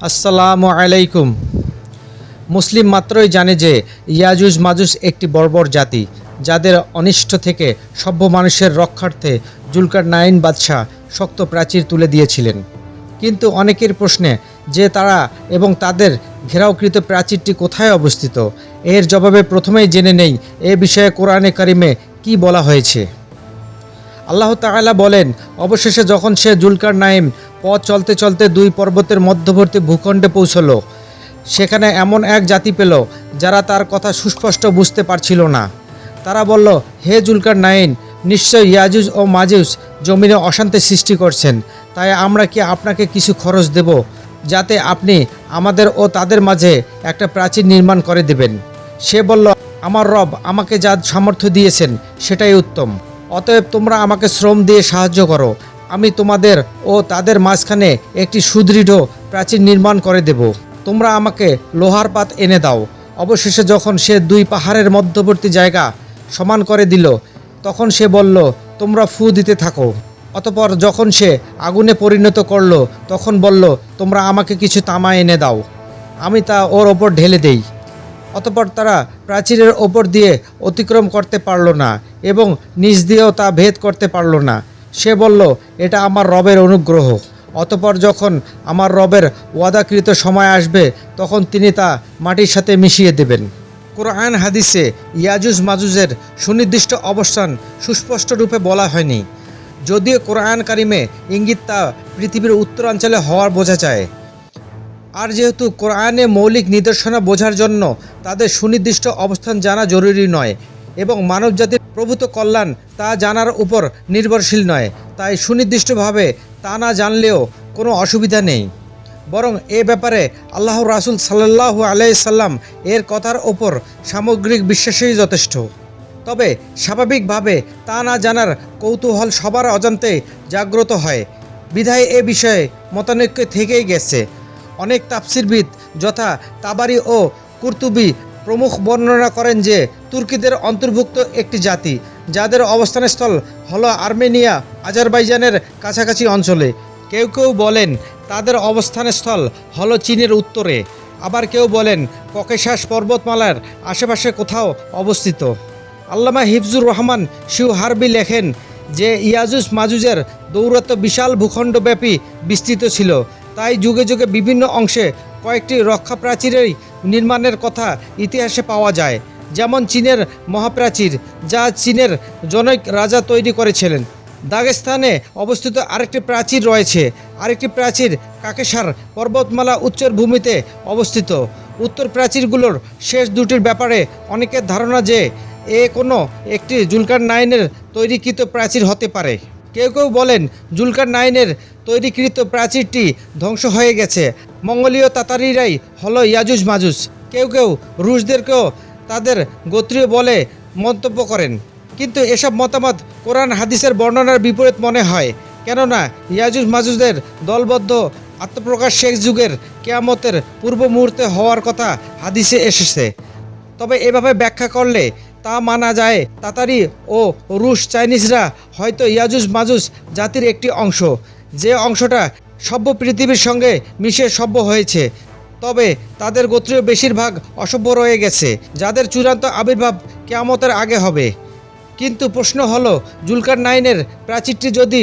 আসসালামু আলাইকুম। মুসলিম মাত্রই জানে যে ইয়াজুজ মাজুজ একটি বর্বর জাতি, যাদের অনিষ্ট থেকে সভ্য মানুষের রক্ষার্থে জুলকারনাইন বাদশাহ শক্ত প্রাচীর তুলে দিয়েছিলেন। কিন্তু অনেকের প্রশ্নে যে তারা এবং তাদের ঘেরাওকৃত প্রাচীরটি কোথায় অবস্থিত, এর জবাবে প্রথমেই জেনে নেই এ বিষয়ে কোরআনে কারিমে কি বলা হয়েছে। আল্লাহ তাআলা বলেন, অবশেষে যখন সে জুলকারনাইন পথ চলতে চলতে দুই পর্বতের মধ্যবর্তী ভূখণ্ডে পৌঁছল, সেখানে এমন এক জাতি পেল যারা তার কথা সুস্পষ্ট বুঝতে পারছিল না। তারা বলল, হে জুলকারনাইন, নিশ্চয় ইয়াজুজ ও মাজুজ জমিনে অশান্তি সৃষ্টি করছেন, তাই আমরা কি আপনাকে কিছু খরচ দেব, যাতে আপনি আমাদের ও তাদের মাঝে একটা প্রাচীর নির্মাণ করে দেবেন। সে বলল, আমার রব আমাকে যা সামর্থ্য দিয়েছেন সেটাই উত্তম, অতএব তোমরা আমাকে শ্রম দিয়ে সাহায্য করো, আমি তোমাদের ও তাদের মাঝখানে একটি সুদৃঢ় প্রাচীর নির্মাণ করে দেব। তোমরা আমাকে লোহার পাত এনে দাও। অবশেষে যখন সে দুই পাহাড়ের মধ্যবর্তী জায়গা সমান করে দিল, তখন সে বলল, তোমরা ফু দিতে থাকো। অতপর যখন সে আগুনে পরিণত করলো, তখন বলল, তোমরা আমাকে কিছু তামা এনে দাও, আমি তা ওর ওপর ঢেলে দেই। অতপর তারা প্রাচীরের ওপর দিয়ে অতিক্রম করতে পারল না এবং নিচ দিয়েও তা ভেদ করতে পারল না। সে বলল, এটা আমার রবের অনুগ্রহ। অতপর যখন আমার রবের ওয়াদাকৃত সময় আসবে, তখন তিনি তা মাটির সাথে মিশিয়ে দেবেন। কোরআন হাদিসে ইয়াজুজ মাজুজের সুনির্দিষ্ট অবস্থান সুস্পষ্ট রূপে বলা হয়নি, যদিও কোরআন কারিমে ইঙ্গিত তা পৃথিবীর উত্তরাঞ্চলে হওয়ার বোঝা যায়। আর যেহেতু কোরআনে মৌলিক নিদর্শনা বোঝার জন্য তাদের সুনির্দিষ্ট অবস্থান জানা জরুরি নয় এবং মানবজাতির প্রভূত কল্যাণ তা জানার উপর নির্ভরশীল নয়, তাই সুনির্দিষ্টভাবে তা না জানলেও কোনো অসুবিধা নেই। বরং এ ব্যাপারে আল্লাহর রাসূল সাল্লাল্লাহু আলাইহি সাল্লাম এর কথার ওপর সামগ্রিক বিশ্বাসই যথেষ্ট। তবে স্বাভাবিকভাবে তা না জানার কৌতূহল সবার অজান্তে জাগ্রত হয়, বিধায় এ বিষয়ে মতানৈক্য থেকেই গেছে। অনেক তাফসিরবিদ যথা তাবারি ও কুরতুবী প্রমুখ বর্ণনা করেন যে তুর্কিদের অন্তর্ভুক্ত একটি জাতি, যাদের অবস্থানস্থল হলো আর্মেনিয়া আজারবাইজানের কাছাকাছি অঞ্চলে। কেউ কেউ বলেন তাদের অবস্থানস্থল হলো চীনের উত্তরে, আবার কেউ বলেন ককেশাস পর্বতমালার আশেপাশে কোথাও অবস্থিত। আল্লামা হিফজুর রহমান শিউহারবি লেখেন যে ইয়াজুজ মাজুজের দৌরাত্ম বিশাল ভূখণ্ডব্যাপী বিস্তৃত ছিল, তাই যুগে যুগে বিভিন্ন অংশে কয়েকটি রক্ষা প্রাচীরের নির্মাণের কথা ইতিহাসে পাওয়া যায়। যেমন চীনের মহাপ্রাচীর, যা চীনের জনৈক রাজা তৈরি করেছিলেন। দাগেস্তানে অবস্থিত আরেকটি প্রাচীর রয়েছে। আরেকটি প্রাচীর কাকেশার পর্বতমালা উচ্চর ভূমিতে অবস্থিত। উত্তর প্রাচীরগুলোর শেষ দুটির ব্যাপারে অনেকের ধারণা যে কোনো একটি জুলকারনাইনের তৈরিকৃত প্রাচীর হতে পারে। কেউ কেউ বলেন জুলকারনাইনের তৈরিকৃত প্রাচীরটি ধ্বংস হয়ে গেছে, মঙ্গোলীয় তাতারিরাই হলো ইয়াজুজ মাজুজ। কেউ কেউ রুশদেরকেও তাদের গোত্রীয় বলে মন্তব্য করেন, কিন্তু এসব মতামত কোরআন হাদিসের বর্ণনার বিপরীত মনে হয়, কেননা ইয়াজুজ মাজুজদের দলবদ্ধ আত্মপ্রকাশ শেষ যুগের কিয়ামতের পূর্ব মুহূর্তে হওয়ার কথা হাদিসে এসেছে। তবে এভাবে ব্যাখ্যা করলে তা মানা যায় তাতারি ও রুশ চাইনিজরা হয়তো ইয়াজুজ মাজুজ জাতির একটি অংশ, যে অংশটা সভ্য পৃথিবীর সঙ্গে মিশে সভ্য হয়েছে। তবে তাদের গোত্রীয় বেশিরভাগ অসভ্য রয়ে গেছে, যাদের চূড়ান্ত আবির্ভাব কিয়ামতের আগে হবে। কিন্তু প্রশ্ন হলো, জুলকারনাইনের প্রাচীরটি যদি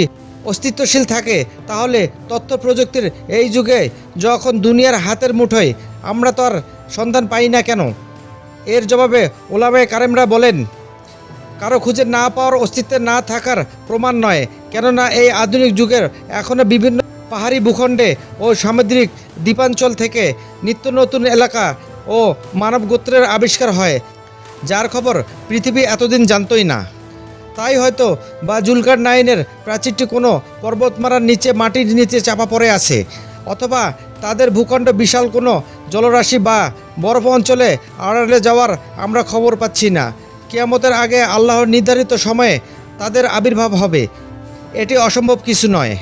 অস্তিত্বশীল থাকে, তাহলে তথ্য প্রযুক্তির এই যুগে যখন দুনিয়ার হাতের মুঠোয়, আমরা তার সন্ধান পাই না কেন? এর জবাবে ওলামায়ে কারামরা বলেন, কারো খুঁজে না পাওয়ার অস্তিত্বে না থাকার প্রমাণ নয়, কেননা এই আধুনিক যুগের এখনও বিভিন্ন পাহাড়ি ভূখণ্ডে ও সামুদ্রিক দ্বীপাঞ্চল থেকে নিত্য নতুন এলাকা ও মানব গোত্রের আবিষ্কার হয়, যার খবর পৃথিবী এতদিন জানতই না। তাই হয়তো বা জুলকারনাইনের প্রাচীরটি কোনো পর্বতমালার নিচে মাটির নিচে চাপা পড়ে আছে, অথবা তাদের ভূখণ্ড বিশাল কোনো জলরাশি বা বরফ অঞ্চলে আড়ালে যাওয়ার আমরা খবর পাচ্ছি না। কিয়ামতের আগে আল্লাহর নির্ধারিত সময়ে তাদের আবির্ভাব হবে, এটি অসম্ভব কিছু নয়।